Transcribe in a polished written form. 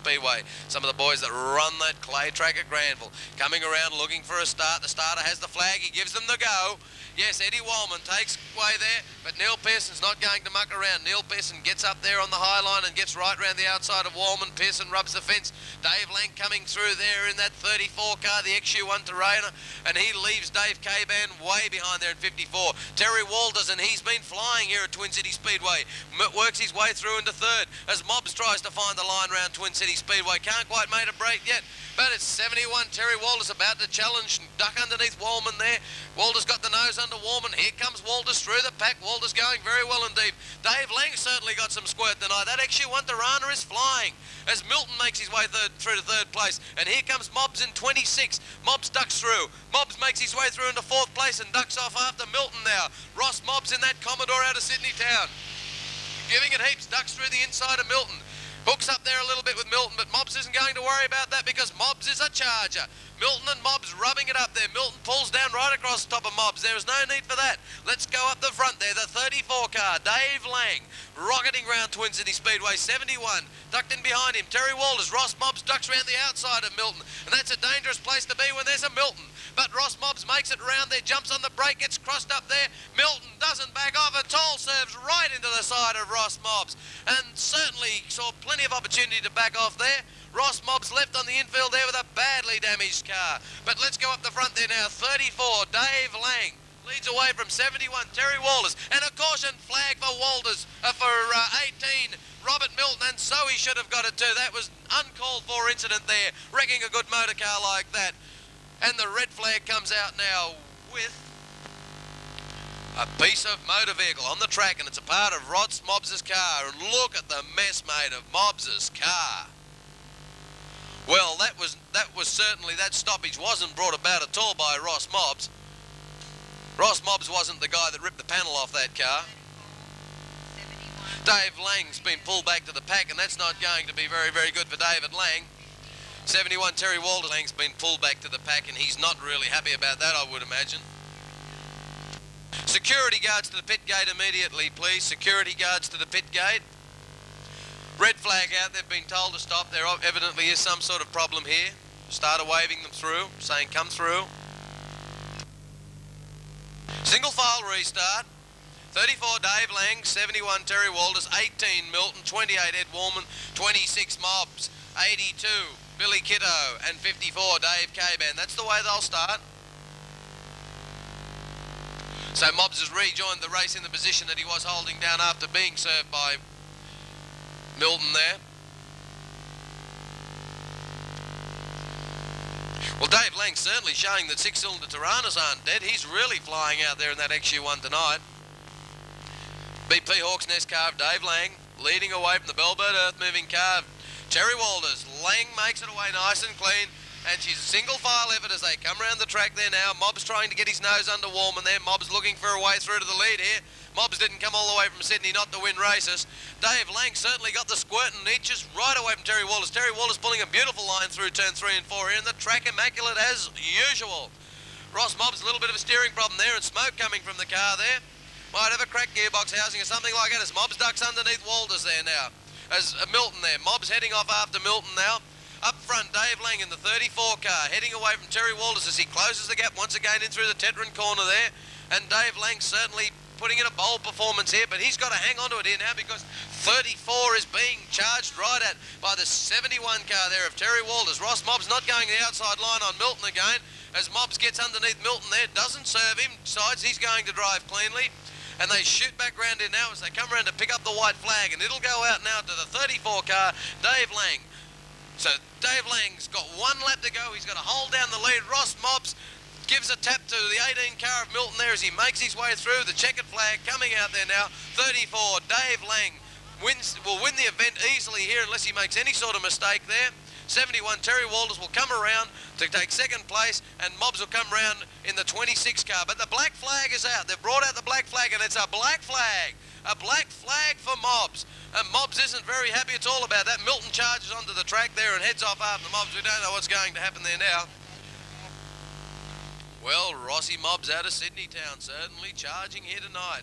Speedway. Some of the boys that run that clay track at Granville coming around looking for a start. The starter has the flag. He gives them the go. Yes, Eddie Wallman takes way there, but Neil Pearson's not going to muck around. Neil Pearson gets up there on the high line and gets right round the outside of Wallman. Pearson rubs the fence. Dave Lang coming through there in that 34 car, the XU1 Terrainer, and he leaves Dave Caban way behind there in 54. Terry Walters, and he's been flying here at Twin City Speedway, works his way through into third as Mobbs tries to find the line round Twin City Speedway. Can't quite make a break yet, but it's 71. Terry Walters about to challenge and duck underneath Wallman there. Walters got the nose under Wallman. Here comes Walters through the pack. Walters going very well indeed. Dave Lang certainly got some squirt tonight. That XU1 Terrainer is flying as Milton makes his way through to third place. And here comes Mobbs in 26. Mobbs ducks through. Mobbs makes his way through into fourth place and ducks off after Milton now. Ross Mobbs in that Commodore out of Sydney Town, giving it heaps, ducks through the inside of Milton. Hooks up there a little bit with Milton, but Mobbs isn't going to worry about that because Mobbs is a charger. Milton and Mobbs rubbing it up there. Milton pulls down right across the top of Mobbs. There is no need for that. Let's go up the front there. The 34 car, Dave Lang, rocketing round Twin City Speedway. 71, ducked in behind him. Terry Walters, Ross Mobbs ducks round the outside of Milton, and that's a dangerous place to be when there's a Milton. But Ross Mobbs makes it round there, jumps on the brake, gets crossed up there. Milton doesn't back off at all, serves right into the side of Ross Mobbs, and certainly saw plenty of opportunity to back off there. Ross Mobbs left on the infield there with a badly damaged car. But let's go up the front there now. 34, Dave Lang leads away from 71, Terry Walters, and a caution flag for Walters, for 18, Robert Milton, and so he should have got it too. That was uncalled for incident there, wrecking a good motor car like that. And the red flag comes out now with a piece of motor vehicle on the track, and it's a part of Ross Mobbs' car. And look at the mess made of Mobbs' car. Well, that was certainly, that stoppage wasn't brought about at all by Ross Mobbs. Ross Mobbs wasn't the guy that ripped the panel off that car. Dave Lang's been pulled back to the pack, and that's not going to be very, very good for David Lang. 71, Terry Walters, Lang's been pulled back to the pack, and he's not really happy about that, I would imagine. Security guards to the pit gate immediately, please. Security guards to the pit gate. Red flag out, they've been told to stop. There evidently is some sort of problem here. Starter waving them through, saying come through. Single file restart. 34, Dave Lang. 71, Terry Walters. 18, Milton. 28, Ed Wallman. 26, Mobbs. 82, Billy Kitto. And 54, Dave Caban. That's the way they'll start. So Mobbs has rejoined the race in the position that he was holding down after being served by Milton there. Well, Dave Lang's certainly showing that six-cylinder Tiranas aren't dead. He's really flying out there in that XU1 tonight. BP Hawks Nest car of Dave Lang, leading away from the Bellbird Earth-moving car of Terry Walters. Lang makes it away nice and clean, and she's a single file effort as they come around the track there now. Mobbs trying to get his nose under Wallman there. Mobbs looking for a way through to the lead here. Mobbs didn't come all the way from Sydney not to win races. Dave Lang certainly got the squirt and inches right away from Terry Walters. Terry Walters pulling a beautiful line through turn 3 and 4 here, and the track immaculate as usual. Ross Mobbs a little bit of a steering problem there, and smoke coming from the car there. Might have a cracked gearbox housing or something like that as Mobbs ducks underneath Walters there now. As Milton there. Mobbs heading off after Milton now. Up front, Dave Lang in the 34 car, heading away from Terry Walters as he closes the gap once again in through the Tetron corner there. And Dave Lang certainly putting in a bold performance here, but he's got to hang on to it here now because 34 is being charged right at by the 71 car there of Terry Walters. Ross Mobbs not going the outside line on Milton again as Mobbs gets underneath Milton there, doesn't serve him, decides he's going to drive cleanly. And they shoot back round here now as they come around to pick up the white flag, and it'll go out now to the 34 car, Dave Lang. So Dave Lang's got one lap to go. He's got to hold down the lead. Ross Mobbs gives a tap to the 18 car of Milton there as he makes his way through. The checkered flag coming out there now. 34, Dave Lang will win the event easily here unless he makes any sort of mistake there. 71, Terry Walters will come around to take second place, and Mobbs will come around in the 26 car. But the black flag is out. They've brought out the black flag, and it's a black flag. A black flag for Mobbs. And Mobbs isn't very happy at all about that. Milton charges onto the track there and heads off after Mobbs. We don't know what's going to happen there now. Well, Rossi Mobbs out of Sydney Town, certainly charging here tonight.